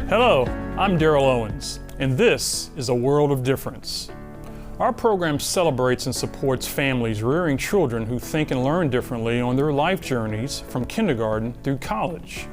Hello, I'm Daryl Owens, and this is A World of Difference. Our program celebrates and supports families rearing children who think and learn differently on their life journeys from kindergarten through college.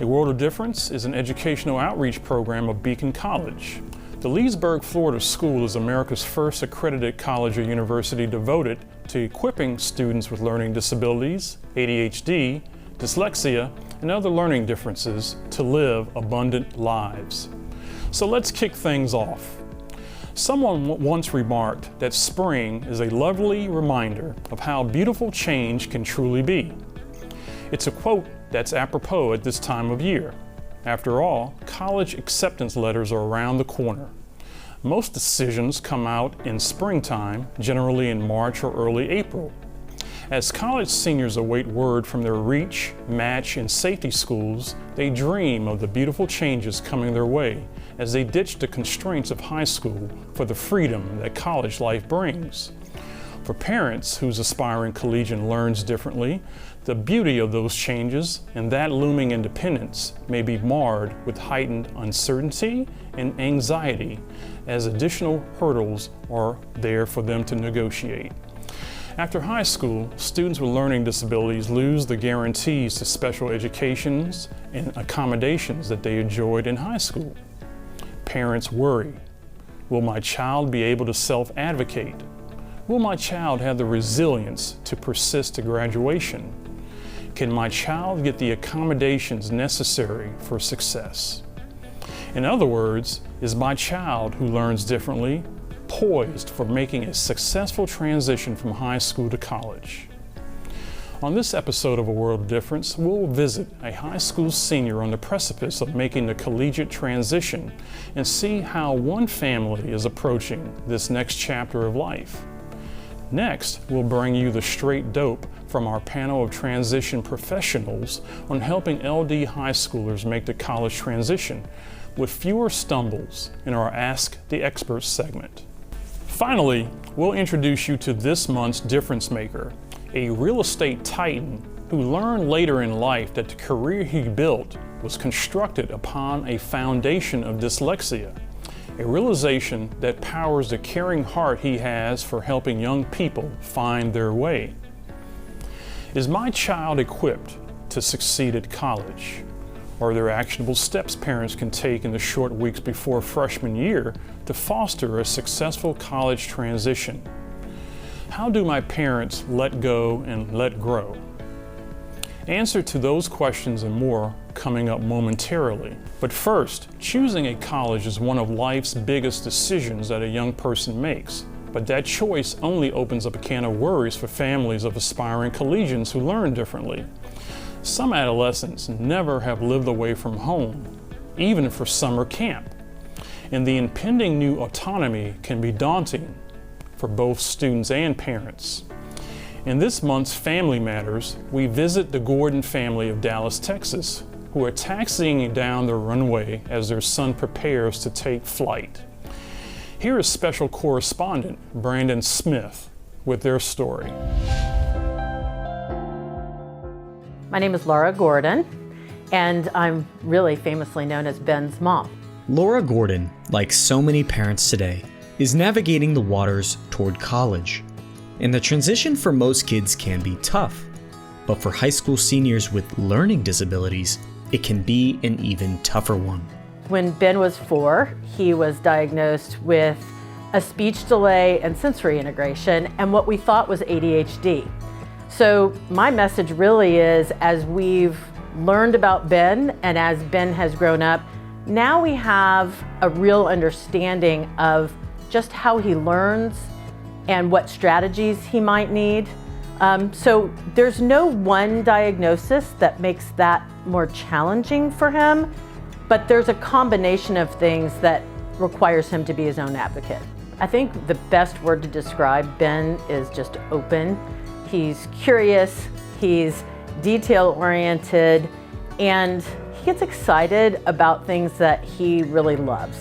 A World of Difference is an educational outreach program of Beacon College. The Leesburg, Florida School is America's first accredited college or university devoted to equipping students with learning disabilities, ADHD, dyslexia, and other learning differences to live abundant lives. So let's kick things off. Someone once remarked that spring is a lovely reminder of how beautiful change can truly be. It's a quote that's apropos at this time of year. After all, college acceptance letters are around the corner. Most decisions come out in springtime, generally in March or early April. As college seniors await word from their reach, match, and safety schools, they dream of the beautiful changes coming their way as they ditch the constraints of high school for the freedom that college life brings. For parents whose aspiring collegian learns differently, the beauty of those changes and that looming independence may be marred with heightened uncertainty and anxiety as additional hurdles are there for them to negotiate. After high school, students with learning disabilities lose the guarantees to special educations and accommodations that they enjoyed in high school. Parents worry. Will my child be able to self-advocate? Will my child have the resilience to persist to graduation? Can my child get the accommodations necessary for success? In other words, is my child who learns differently poised for making a successful transition from high school to college? On this episode of A World of Difference, we'll visit a high school senior on the precipice of making the collegiate transition and see how one family is approaching this next chapter of life. Next, we'll bring you the straight dope from our panel of transition professionals on helping LD high schoolers make the college transition with fewer stumbles in our Ask the Experts segment. Finally, we'll introduce you to this month's difference maker, a real estate titan who learned later in life that the career he built was constructed upon a foundation of dyslexia, a realization that powers the caring heart he has for helping young people find their way. Is my child equipped to succeed at college? Are there actionable steps parents can take in the short weeks before freshman year to foster a successful college transition? How do my parents let go and let grow? Answer to those questions and more coming up momentarily. But first, choosing a college is one of life's biggest decisions that a young person makes. But that choice only opens up a can of worries for families of aspiring collegians who learn differently. Some adolescents never have lived away from home, even for summer camp. And the impending new autonomy can be daunting for both students and parents. In this month's Family Matters, we visit the Gordon family of Dallas, Texas, who are taxiing down the runway as their son prepares to take flight. Here is special correspondent Brandon Smith with their story. My name is Laura Gordon, and I'm really famously known as Ben's mom. Laura Gordon, like so many parents today, is navigating the waters toward college. And the transition for most kids can be tough. But for high school seniors with learning disabilities, it can be an even tougher one. When Ben was 4, he was diagnosed with a speech delay and sensory integration and what we thought was ADHD. So my message really is, as we've learned about Ben and as Ben has grown up, now we have a real understanding of just how he learns and what strategies he might need. So there's no one diagnosis that makes that more challenging for him, but there's a combination of things that requires him to be his own advocate. I think the best word to describe Ben is just open. He's curious, he's detail-oriented, and he gets excited about things that he really loves.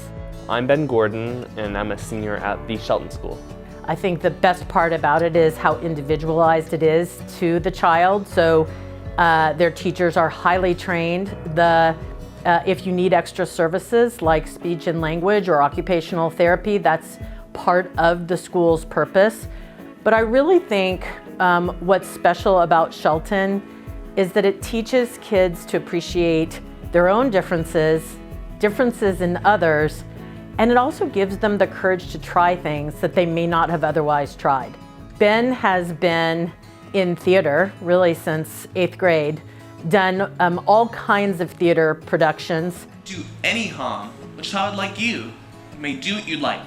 I'm Ben Gordon, and I'm a senior at the Shelton School. I think the best part about it is how individualized it is to the child. So their teachers are highly trained. The If you need extra services like speech and language or occupational therapy, that's part of the school's purpose. But I really think what's special about Shelton is that it teaches kids to appreciate their own differences in others, and it also gives them the courage to try things that they may not have otherwise tried. Ben has been in theater really since 8th grade, done all kinds of theater productions. Do any harm, a child like you may do what you like.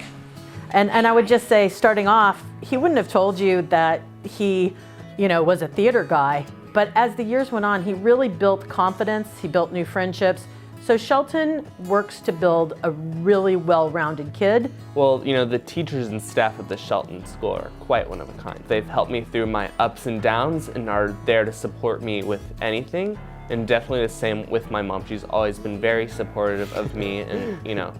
And I would just say, starting off, he wouldn't have told you that he, was a theater guy. But as the years went on, he really built confidence, he built new friendships. So Shelton works to build a really well-rounded kid. Well, the teachers and staff at the Shelton School are quite one of a kind. They've helped me through my ups and downs and are there to support me with anything. And definitely the same with my mom. She's always been very supportive of me and,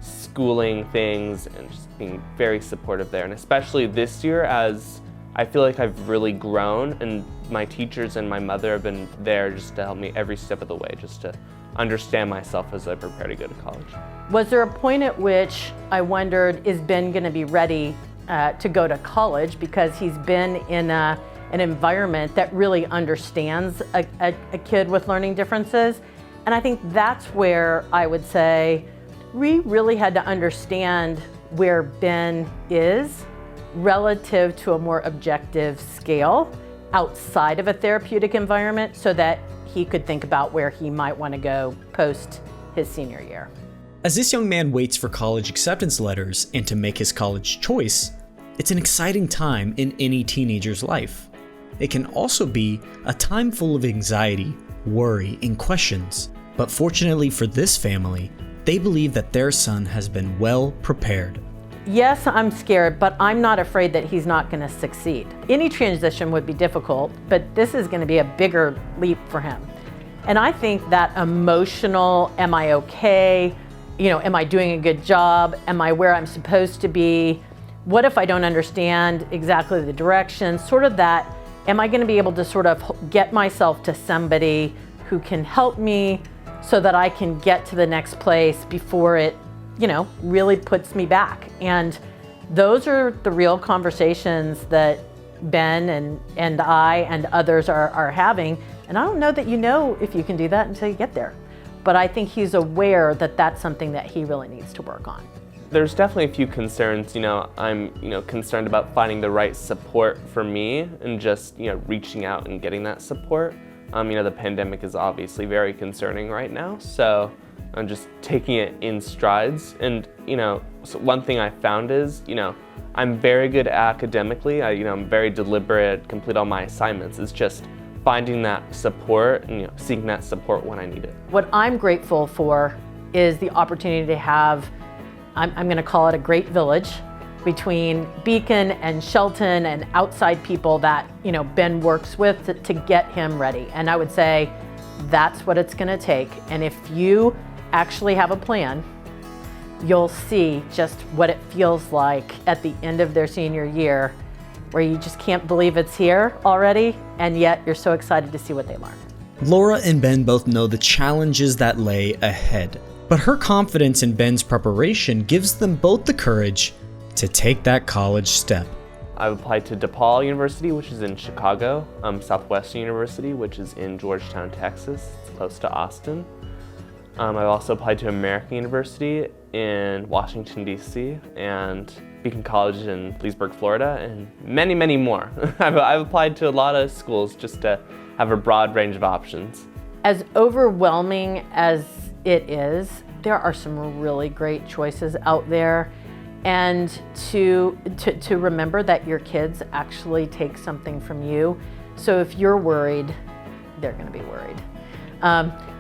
schooling things and just being very supportive there. And especially this year, as I feel like I've really grown, and my teachers and my mother have been there just to help me every step of the way, just to understand myself as I prepare to go to college. Was there a point at which I wondered, is Ben going to be ready to go to college, because he's been in an environment that really understands a kid with learning differences? And I think that's where I would say we really had to understand where Ben is relative to a more objective scale outside of a therapeutic environment, so that he could think about where he might want to go post his senior year. As this young man waits for college acceptance letters and to make his college choice, it's an exciting time in any teenager's life. It can also be a time full of anxiety, worry, and questions. But fortunately for this family, they believe that their son has been well prepared. Yes, I'm scared, but I'm not afraid that he's not going to succeed. Any transition would be difficult, but this is going to be a bigger leap for him. And I think that emotional, am I okay? Am I doing a good job? Am I where I'm supposed to be? What if I don't understand exactly the direction? Sort of that, am I going to be able to sort of get myself to somebody who can help me so that I can get to the next place before it really puts me back? And those are the real conversations that Ben and I and others are having. And I don't know that if you can do that until you get there. But I think he's aware that that's something that he really needs to work on. There's definitely a few concerns. I'm concerned about finding the right support for me and just reaching out and getting that support. The pandemic is obviously very concerning right now, so I'm just taking it in strides. And so one thing I found is I'm very good academically. I'm very deliberate, complete all my assignments. It's just finding that support and seeking that support when I need it. What I'm grateful for is the opportunity to have, I'm going to call it a great village between Beacon and Shelton and outside people that Ben works with to get him ready. And I would say that's what it's going to take. And if you actually have a plan, you'll see just what it feels like at the end of their senior year, where you just can't believe it's here already, and yet you're so excited to see what they learn. Laura and Ben both know the challenges that lay ahead, but her confidence in Ben's preparation gives them both the courage to take that college step. I've applied to DePaul University, which is in Chicago, Southwestern University, which is in Georgetown, Texas. It's close to Austin. I've also applied to American University in Washington, D.C., and Beacon College in Leesburg, Florida, and many, many more. I've applied to a lot of schools just to have a broad range of options. As overwhelming as it is, there are some really great choices out there. And to remember that your kids actually take something from you. So if you're worried, they're going to be worried.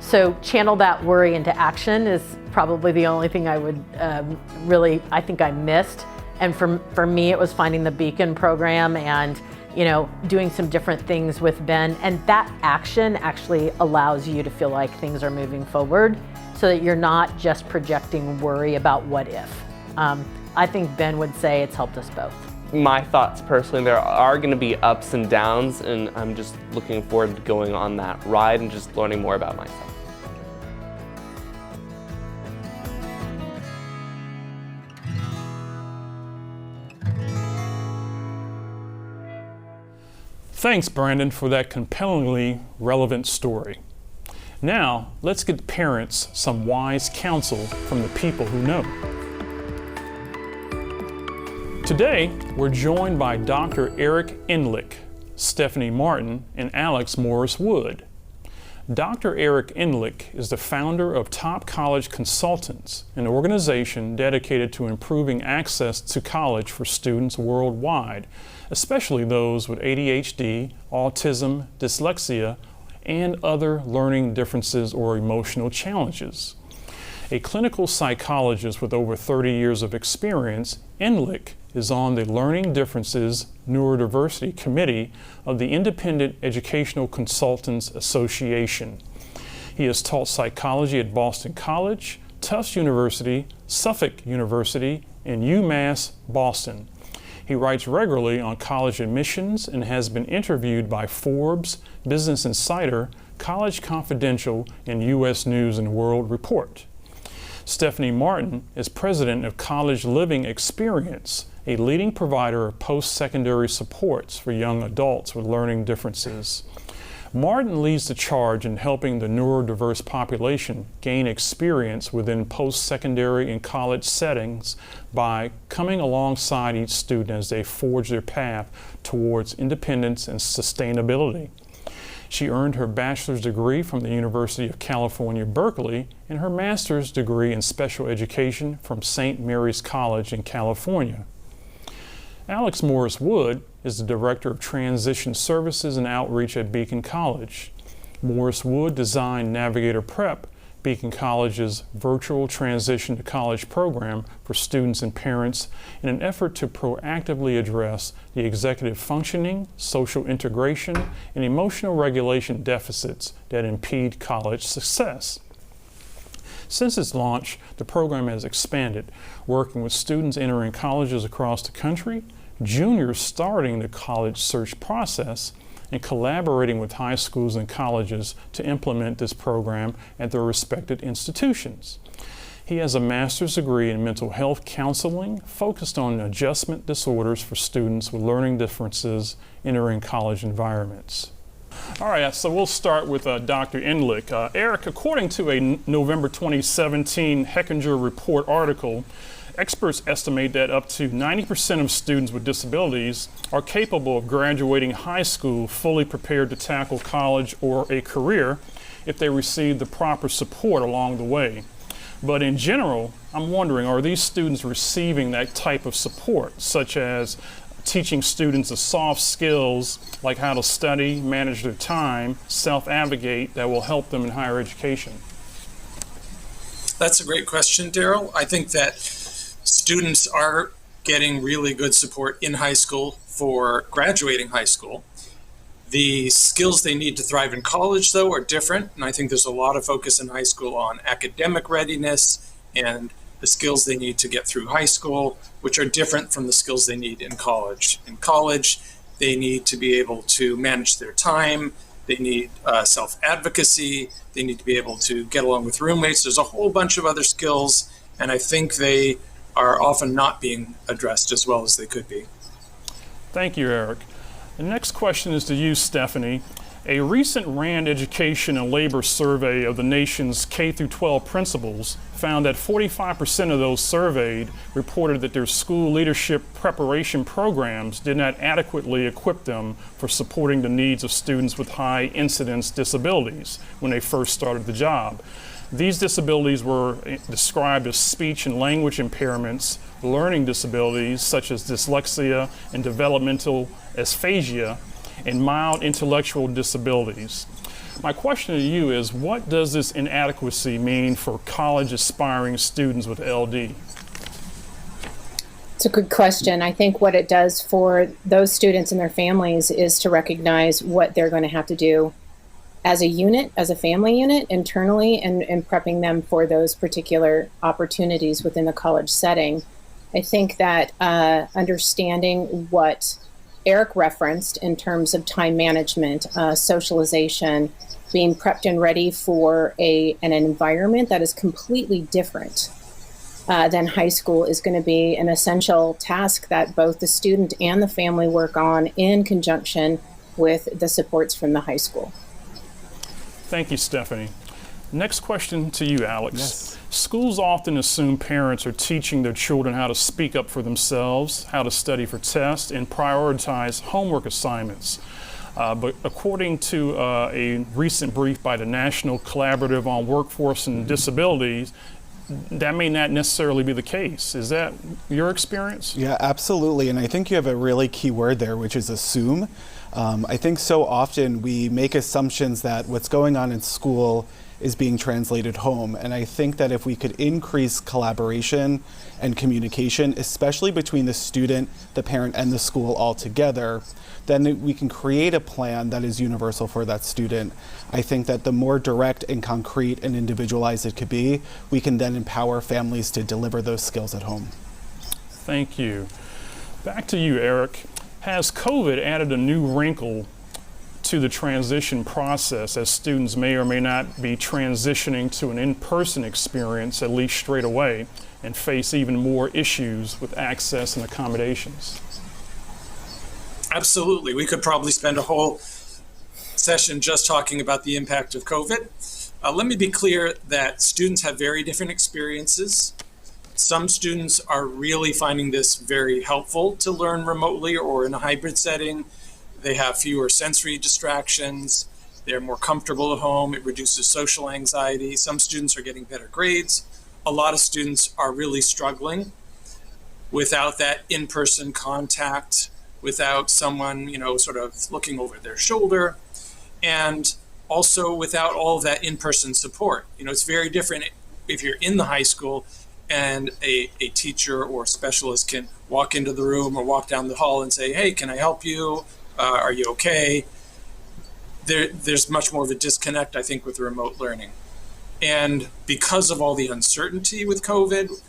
So channel that worry into action is probably the only thing I would I think I missed. And for me, it was finding the Beacon program and doing some different things with Ben. And that action actually allows you to feel like things are moving forward, so that you're not just projecting worry about what if. I think Ben would say it's helped us both. My thoughts personally, there are going to be ups and downs, and I'm just looking forward to going on that ride and just learning more about myself. Thanks, Brandon, for that compellingly relevant story. Now, let's get parents some wise counsel from the people who know. Today, we're joined by Dr. Eric Endlich, Stephanie Martin, and Alex Morris Wood. Dr. Eric Endlich is the founder of Top College Consultants, an organization dedicated to improving access to college for students worldwide, especially those with ADHD, autism, dyslexia, and other learning differences or emotional challenges. A clinical psychologist with over 30 years of experience, Endlich is on the Learning Differences Neurodiversity Committee of the Independent Educational Consultants Association. He has taught psychology at Boston College, Tufts University, Suffolk University, and UMass Boston. He writes regularly on college admissions and has been interviewed by Forbes, Business Insider, College Confidential, and U.S. News and World Report. Stephanie Martin is president of College Living Experience, a leading provider of post-secondary supports for young adults with learning differences. Martin leads the charge in helping the neurodiverse population gain experience within post-secondary and college settings by coming alongside each student as they forge their path towards independence and sustainability. She earned her bachelor's degree from the University of California, Berkeley, and her master's degree in special education from St. Mary's College in California. Alex Morris Wood is the Director of Transition Services and Outreach at Beacon College. Morris Wood designed Navigator Prep, Beacon College's virtual transition to college program for students and parents, in an effort to proactively address the executive functioning, social integration, and emotional regulation deficits that impede college success. Since its launch, the program has expanded, working with students entering colleges across the country, juniors starting the college search process, and collaborating with high schools and colleges to implement this program at their respected institutions. He has a master's degree in mental health counseling focused on adjustment disorders for students with learning differences entering college environments. All right, so we'll start with Dr. Endlich. Eric, according to a November 2017 Hechinger Report article, experts estimate that up to 90% of students with disabilities are capable of graduating high school fully prepared to tackle college or a career if they receive the proper support along the way. But in general, I'm wondering, are these students receiving that type of support, such as teaching students the soft skills like how to study, manage their time, self-advocate, that will help them in higher education? That's a great question, Daryl. I think that students are getting really good support in high school for graduating high school. The skills they need to thrive in college, though, are different, and I think there's a lot of focus in high school on academic readiness and the skills they need to get through high school, which are different from the skills they need in college. In college, they need to be able to manage their time, they need self-advocacy, they need to be able to get along with roommates. There's a whole bunch of other skills, and I think they are often not being addressed as well as they could be. Thank you, Eric. The next question is to you, Stephanie. A recent RAND Education and Labor survey of the nation's K-12 principals found that 45% of those surveyed reported that their school leadership preparation programs did not adequately equip them for supporting the needs of students with high incidence disabilities when they first started the job. These disabilities were described as speech and language impairments, learning disabilities such as dyslexia and developmental aphasia, and mild intellectual disabilities. My question to you is, what does this inadequacy mean for college aspiring students with LD? It's a good question. I think what it does for those students and their families is to recognize what they're going to have to do as a unit, as a family unit, internally, and prepping them for those particular opportunities within the college setting. I think that understanding what Eric referenced in terms of time management, socialization, being prepped and ready for an environment that is completely different than high school is going to be an essential task that both the student and the family work on in conjunction with the supports from the high school. Thank you, Stephanie. Next question to you, Alex. Yes. Schools often assume parents are teaching their children how to speak up for themselves, how to study for tests, and prioritize homework assignments. But according to a recent brief by the National Collaborative on Workforce and Disabilities, that may not necessarily be the case. Is that your experience? Yeah, absolutely. And I think you have a really key word there, which is assume. I think so often we make assumptions that what's going on in school is being translated home. And I think that if we could increase collaboration and communication, especially between the student, the parent, and the school all together, then we can create a plan that is universal for that student. I think that the more direct and concrete and individualized it could be, we can then empower families to deliver those skills at home. Thank you. Back to you, Eric. Has COVID added a new wrinkle to the transition process, as students may or may not be transitioning to an in-person experience, at least straight away, and face even more issues with access and accommodations? Absolutely. We could probably spend a whole session just talking about the impact of COVID. Let me be clear that students have very different experiences. Some students are really finding this very helpful to learn remotely or in a hybrid setting. They have fewer sensory distractions. They're more comfortable at home. It reduces social anxiety. Some students are getting better grades. A lot of students are really struggling without that in-person contact, without someone, sort of looking over their shoulder, and also without all of that in-person support. It's very different if you're in the high school and a teacher or specialist can walk into the room or walk down the hall and say, hey, can I help you? Are you okay? There's much more of a disconnect, I think, with remote learning. And because of all the uncertainty with COVID,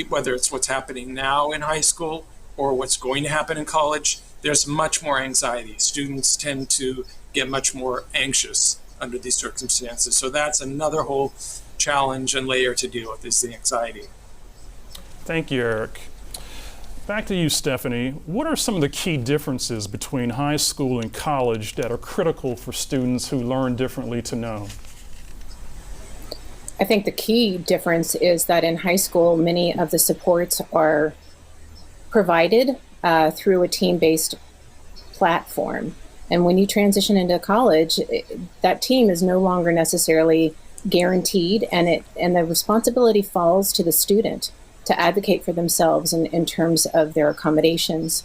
whether it's what's happening now in high school or what's going to happen in college, there's much more anxiety. Students tend to get much more anxious under these circumstances. So that's another whole challenge and layer to deal with, is the anxiety. Thank you, Eric. Back to you, Stephanie. What are some of the key differences between high school and college that are critical for students who learn differently to know? I think the key difference is that in high school, many of the supports are provided through a team-based platform. And when you transition into college, that team is no longer necessarily guaranteed, and the responsibility falls to the student to advocate for themselves in terms of their accommodations,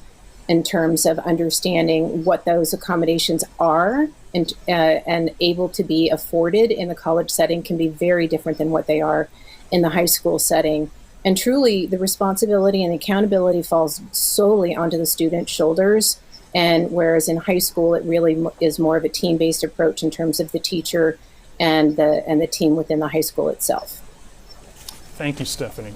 in terms of understanding what those accommodations are and able to be afforded in the college setting can be very different than what they are in the high school setting. And truly, the responsibility and accountability falls solely onto the student's shoulders. And whereas in high school, it really is more of a team-based approach in terms of the teacher and the team within the high school itself. Thank you, Stephanie.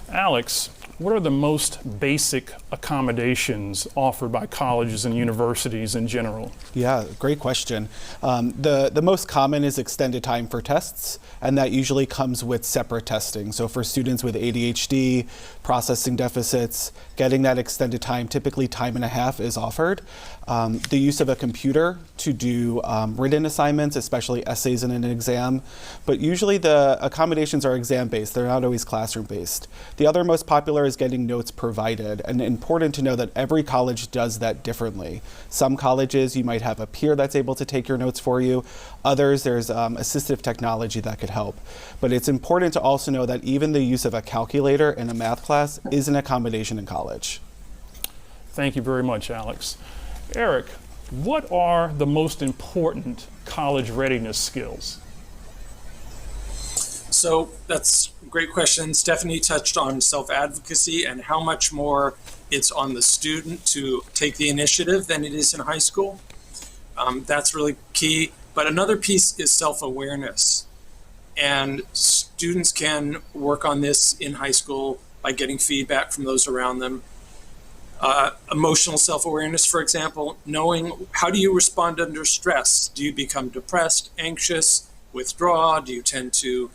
Alex, what are the most basic accommodations offered by colleges and universities in general? Yeah, great question. The most common is extended time for tests, and that usually comes with separate testing. So for students with ADHD, processing deficits, getting that extended time, typically time and a half, is offered. The use of a computer to do written assignments, especially essays in an exam, but usually the accommodations are exam-based. They're not always classroom-based. The other most popular is getting notes provided, and important to know that every college does that differently. Some colleges, you might have a peer that's able to take your notes for you. Others, there's assistive technology that could help. But it's important to also know that even the use of a calculator in a math class is an accommodation in college. Thank you very much, Alex. Eric, what are the most important college readiness skills? So that's a great question. Stephanie touched on self-advocacy and how much more it's on the student to take the initiative than it is in high school. That's really key. But another piece is self-awareness. And students can work on this in high school by getting feedback from those around them. Emotional self-awareness, for example, knowing how do you respond under stress? Do you become depressed, anxious, withdraw? Do you tend to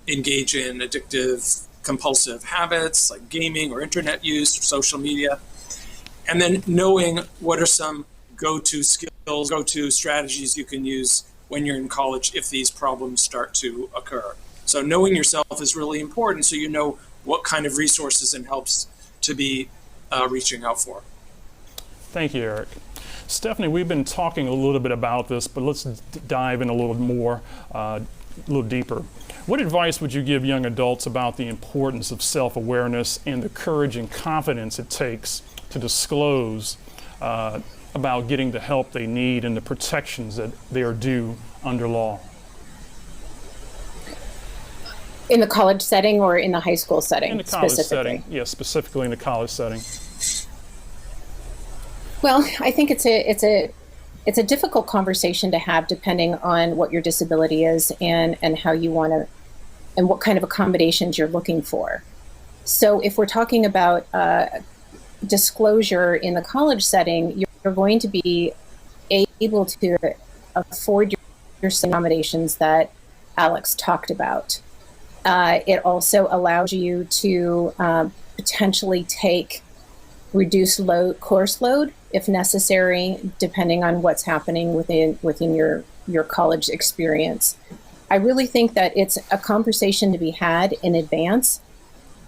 engage in addictive, compulsive habits like gaming or internet use or social media? And then knowing what are some go-to skills, go-to strategies you can use when you're in college if these problems start to occur. So knowing yourself is really important, so you know what kind of resources and helps to be reaching out for. Thank you, Eric. Stephanie, we've been talking a little bit about this, but let's dive in a little more, a little deeper. What advice would you give young adults about the importance of self-awareness and the courage and confidence it takes to disclose about getting the help they need and the protections that they are due under law? In the college setting or in the high school setting? In the college setting, yes, specifically in the college setting. Well, I think it's a difficult conversation to have depending on what your disability is and how you want to, and what kind of accommodations you're looking for. So if we're talking about disclosure in the college setting, you're going to be able to afford your accommodations that Alex talked about. It also allows you to potentially take reduced course load if necessary, depending on what's happening within your college experience. I really think that it's a conversation to be had in advance,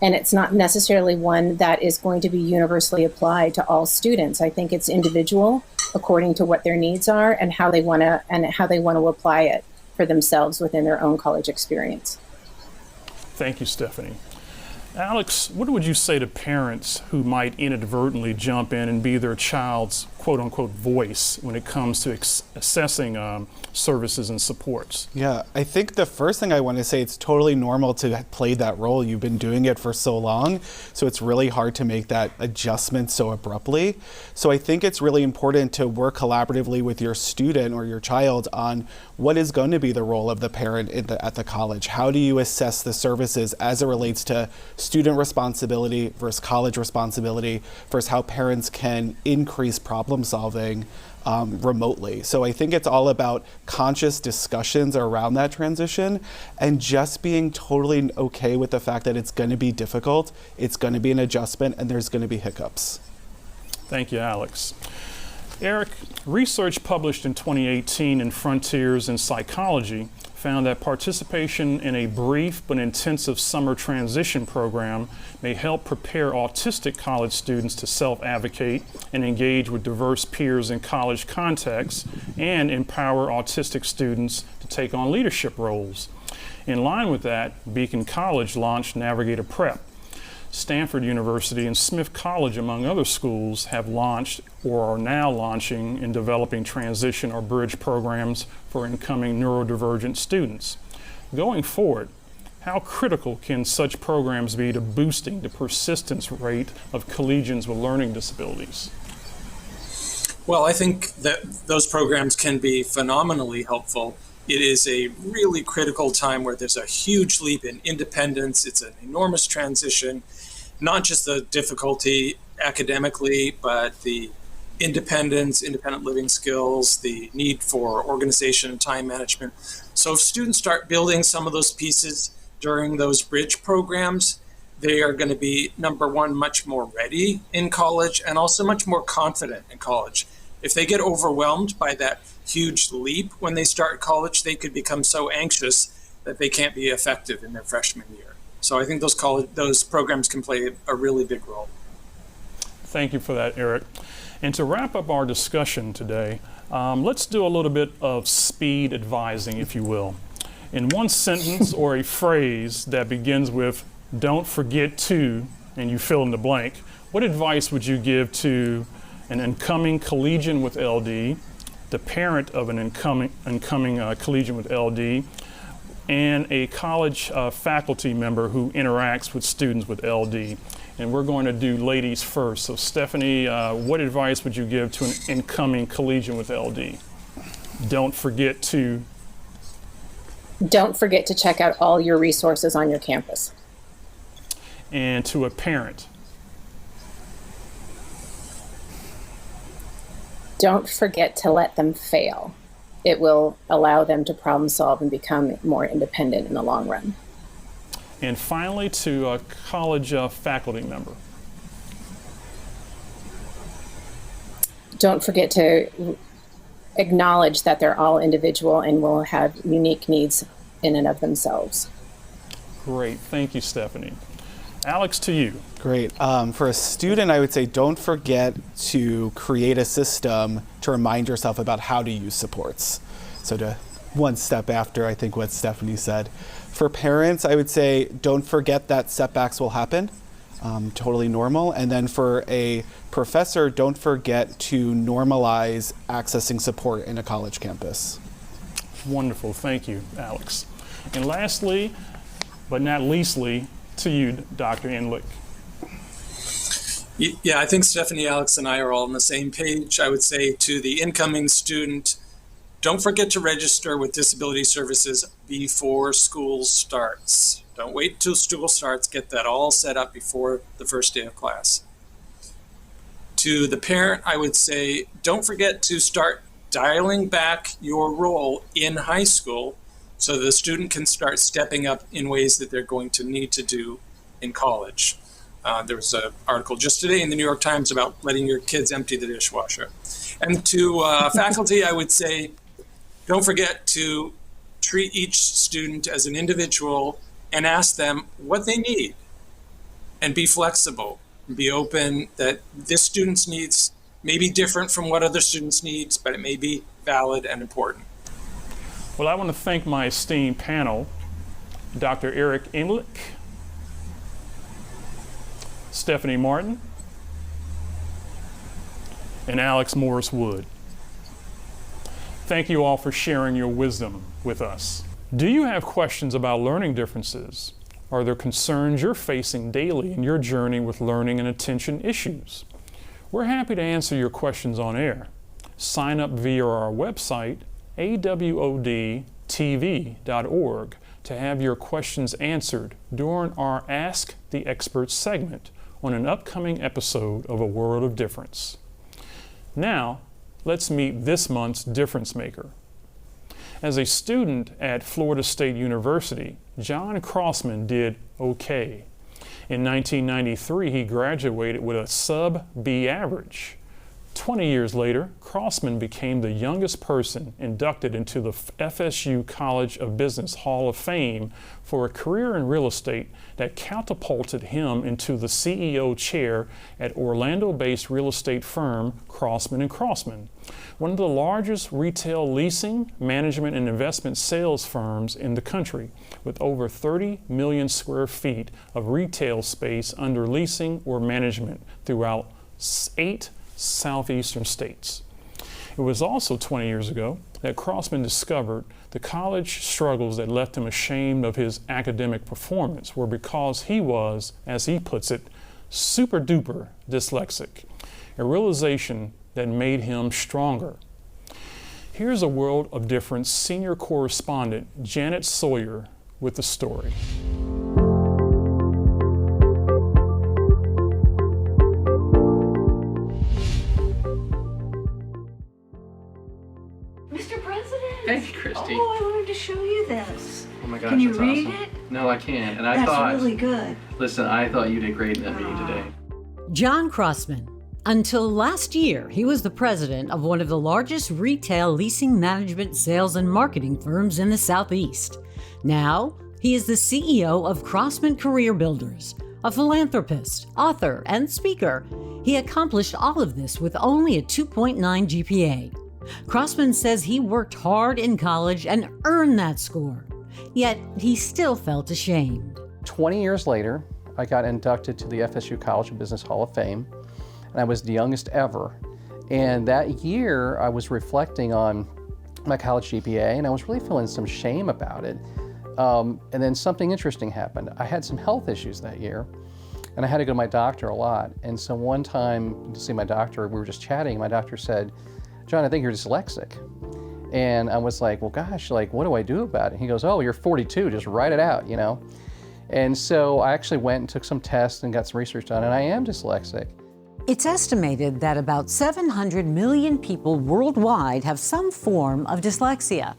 and it's not necessarily one that is going to be universally applied to all students. I think it's individual according to what their needs are and how they want to apply it for themselves within their own college experience. Thank you, Stephanie. Alex, what would you say to parents who might inadvertently jump in and be their child's quote-unquote voice when it comes to assessing services and supports? Yeah, I think the first thing I want to say, it's totally normal to play that role. You've been doing it for so long, so it's really hard to make that adjustment so abruptly. So I think it's really important to work collaboratively with your student or your child on what is going to be the role of the parent at the college. How do you assess the services as it relates to student responsibility versus college responsibility versus how parents can increase problem solving remotely. So I think it's all about conscious discussions around that transition and just being totally okay with the fact that it's going to be difficult, it's going to be an adjustment, and there's going to be hiccups. Thank you, Alex. Eric, research published in 2018 in Frontiers in Psychology found that participation in a brief but intensive summer transition program may help prepare autistic college students to self-advocate and engage with diverse peers in college contexts and empower autistic students to take on leadership roles. In line with that, Beacon College launched Navigator Prep. Stanford University and Smith College, among other schools, have launched or are now launching and developing transition or bridge programs for incoming neurodivergent students. Going forward, how critical can such programs be to boosting the persistence rate of collegians with learning disabilities? Well, I think that those programs can be phenomenally helpful. It is a really critical time where there's a huge leap in independence. It's an enormous transition, not just the difficulty academically, but the independence, independent living skills, the need for organization and time management. So if students start building some of those pieces during those bridge programs, they are going to be, number one, much more ready in college and also much more confident in college. If they get overwhelmed by that huge leap when they start college, they could become so anxious that they can't be effective in their freshman year. So I think those programs can play a really big role. Thank you for that, Eric. And to wrap up our discussion today, let's do a little bit of speed advising, if you will. In one sentence or a phrase that begins with, "Don't forget to," and you fill in the blank, what advice would you give to an incoming collegian with LD, the parent of an incoming collegian with LD, and a college faculty member who interacts with students with LD? And we're going to do ladies first. So Stephanie, what advice would you give to an incoming collegian with LD? Don't forget to check out all your resources on your campus. And to a parent? Don't forget to let them fail. It will allow them to problem solve and become more independent in the long run. And finally, to a college faculty member. don't forget to acknowledge that they're all individual and will have unique needs in and of themselves. Great, thank you, Stephanie. Alex, to you. Great. For a student, I would say don't forget to create a system to remind yourself about how to use supports. So to one step after, I think, what Stephanie said. For parents, I would say don't forget that setbacks will happen. Totally normal. And then for a professor, don't forget to normalize accessing support in a college campus. Wonderful, thank you, Alex. And lastly, but not leastly, to you, Dr. Enlick. Yeah, I think Stephanie, Alex, and I are all on the same page. I would say to the incoming student, don't forget to register with Disability Services before school starts. Don't wait till school starts. Get that all set up before the first day of class. To the parent, I would say, don't forget to start dialing back your role in high school so the student can start stepping up in ways that they're going to need to do in college. There was an article just today in the New York Times about letting your kids empty the dishwasher. And to faculty, I would say, don't forget to treat each student as an individual and ask them what they need. And be flexible, be open that this student's needs may be different from what other students' needs, but it may be valid and important. Well, I want to thank my esteemed panel, Dr. Eric Enlick, Stephanie Martin, and Alex Morris Wood. Thank you all for sharing your wisdom with us. Do you have questions about learning differences? Are there concerns you're facing daily in your journey with learning and attention issues? We're happy to answer your questions on air. Sign up via our website, awodtv.org, to have your questions answered during our Ask the Expert segment on an upcoming episode of A World of Difference. Now, let's meet this month's difference maker. As a student at Florida State University, John Crossman did okay. In 1993, he graduated with a sub-B average. 20 years later, Crossman became the youngest person inducted into the FSU College of Business Hall of Fame for a career in real estate that catapulted him into the CEO chair at Orlando-based real estate firm Crossman & Crossman, one of the largest retail leasing, management, and investment sales firms in the country, with over 30 million square feet of retail space under leasing or management throughout 8 southeastern states. It was also 20 years ago that Crossman discovered the college struggles that left him ashamed of his academic performance were because he was, as he puts it, super duper dyslexic, a realization that made him stronger. Here's A World of Difference senior correspondent Janet Sawyer with the story. Thank you, Christy. Oh, I wanted to show you this. Oh my gosh, Can you that's read awesome. it? No, I can't. And That's really good. Listen, I thought you did great in that meeting today. John Crossman. Until last year, he was the president of one of the largest retail leasing management, sales, and marketing firms in the Southeast. Now, he is the CEO of Crossman Career Builders, a philanthropist, author, and speaker. He accomplished all of this with only a 2.9 GPA. Crossman says he worked hard in college and earned that score, yet he still felt ashamed. 20 years later, I got inducted to the FSU College of Business Hall of Fame, and I was the youngest ever. And that year, I was reflecting on my college GPA, and I was really feeling some shame about it. And then something interesting happened. I had some health issues that year, and I had to go to my doctor a lot. And so one time to see my doctor, we were just chatting, and my doctor said, "John, I think you're dyslexic." And I was like, well, gosh, like, what do I do about it? He goes, "Oh, you're 42, just write it out, you know?" And so I actually went and took some tests and got some research done, and I am dyslexic. It's estimated that about 700 million people worldwide have some form of dyslexia.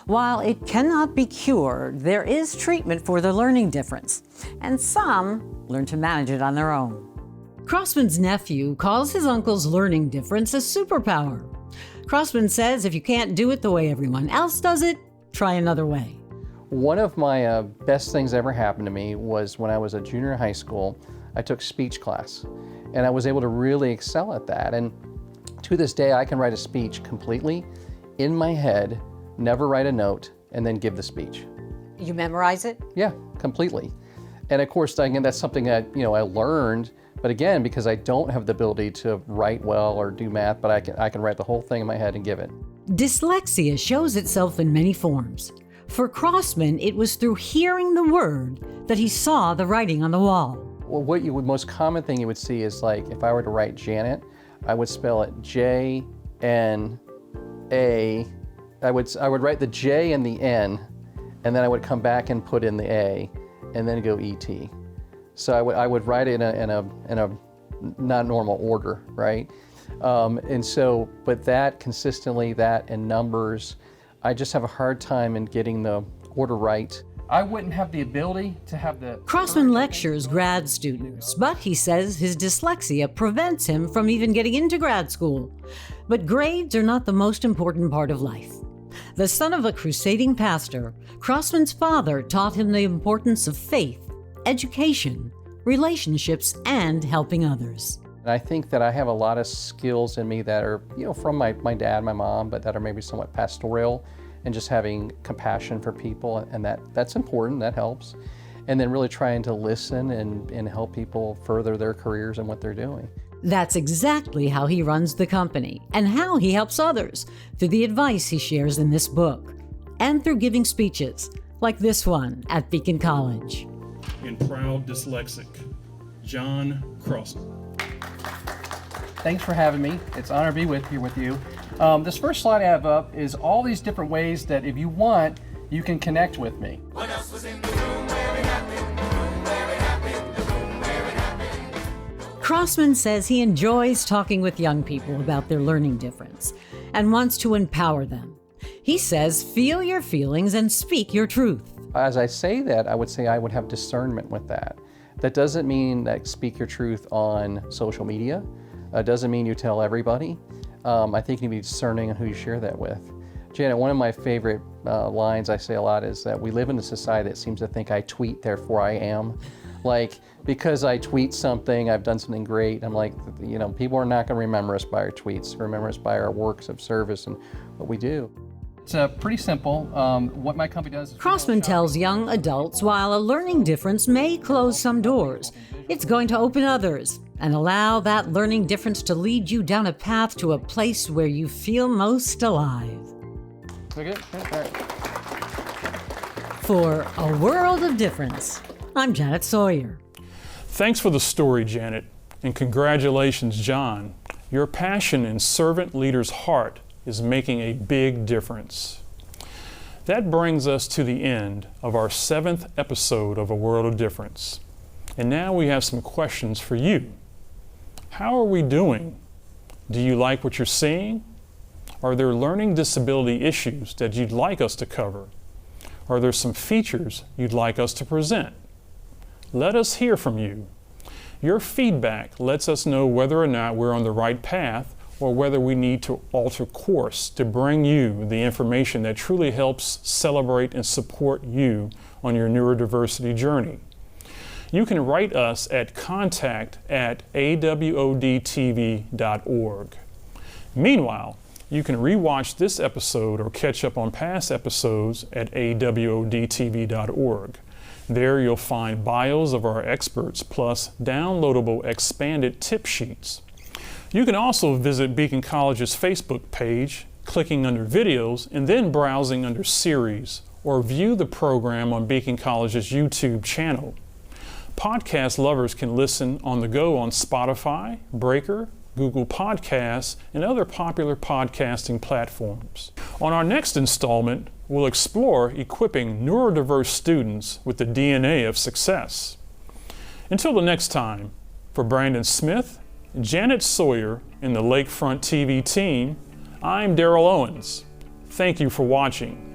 While it cannot be cured, there is treatment for the learning difference, and some learn to manage it on their own. Crossman's nephew calls his uncle's learning difference a superpower. Crossman says if you can't do it the way everyone else does it, try another way. One of my best things ever happened to me was when I was a junior in high school. I took speech class, and I was able to really excel at that. And to this day, I can write a speech completely in my head, never write a note, and then give the speech. You memorize it? Yeah, completely. And of course, again, that's something that I learned. But again, because I don't have the ability to write well or do math, but I can write the whole thing in my head and give it. Dyslexia shows itself in many forms. For Crossman, it was through hearing the word that he saw the writing on the wall. Well, most common thing you would see is like if I were to write Janet, I would spell it J-N-A. I would write the J and the N, and then I would come back and put in the A, and then go E-T. So I would write it in a not normal order, right? But that consistently, that and numbers, I just have a hard time in getting the order right. I wouldn't have the ability to have the... Crossman lectures grad students, but he says his dyslexia prevents him from even getting into grad school. But grades are not the most important part of life. The son of a crusading pastor, Crossman's father taught him the importance of faith, education, relationships, and helping others. And I think that I have a lot of skills in me that are, from my dad, my mom, but that are maybe somewhat pastoral, and just having compassion for people, and that's important, that helps. And then really trying to listen and help people further their careers and what they're doing. That's exactly how he runs the company and how he helps others through the advice he shares in this book and through giving speeches like this one at Beacon College. And proud dyslexic, John Crossman. Thanks for having me. It's an honor to be here with you. This first slide I have up is all these different ways that if you want, you can connect with me. What else was in the room where it happened? The room where it happened? The room where it happened? Crossman says he enjoys talking with young people about their learning difference and wants to empower them. He says, feel your feelings and speak your truth. As I say that, I would say I would have discernment with that. That doesn't mean that speak your truth on social media. Doesn't mean you tell everybody. I think you need to be discerning on who you share that with. Janet, one of my favorite lines I say a lot is that we live in a society that seems to think I tweet, therefore I am. Like, because I tweet something, I've done something great. I'm like, people are not going to remember us by our tweets. Remember us by our works of service and what we do. It's pretty simple. What my company does is... Crossman tells young adults while a learning difference may close some doors, it's going to open others and allow that learning difference to lead you down a path to a place where you feel most alive. Okay. All right. For A World of Difference, I'm Janet Sawyer. Thanks for the story, Janet, and congratulations, John. Your passion and servant leader's heart is making a big difference. That brings us to the end of our 7th episode of A World of Difference. And now we have some questions for you. How are we doing? Do you like what you're seeing? Are there learning disability issues that you'd like us to cover? Are there some features you'd like us to present? Let us hear from you. Your feedback lets us know whether or not we're on the right path or whether we need to alter course to bring you the information that truly helps celebrate and support you on your neurodiversity journey. You can write us at contact@awodtv.org. Meanwhile, you can rewatch this episode or catch up on past episodes at awodtv.org. There you'll find bios of our experts plus downloadable expanded tip sheets. You can also visit Beacon College's Facebook page, clicking under videos and then browsing under series, or view the program on Beacon College's YouTube channel. Podcast lovers can listen on the go on Spotify, Breaker, Google Podcasts, and other popular podcasting platforms. On our next installment, we'll explore equipping neurodiverse students with the DNA of success. Until the next time, for Brandon Smith, Janet Sawyer, and the Lakefront TV team, I'm Daryl Owens. Thank you for watching.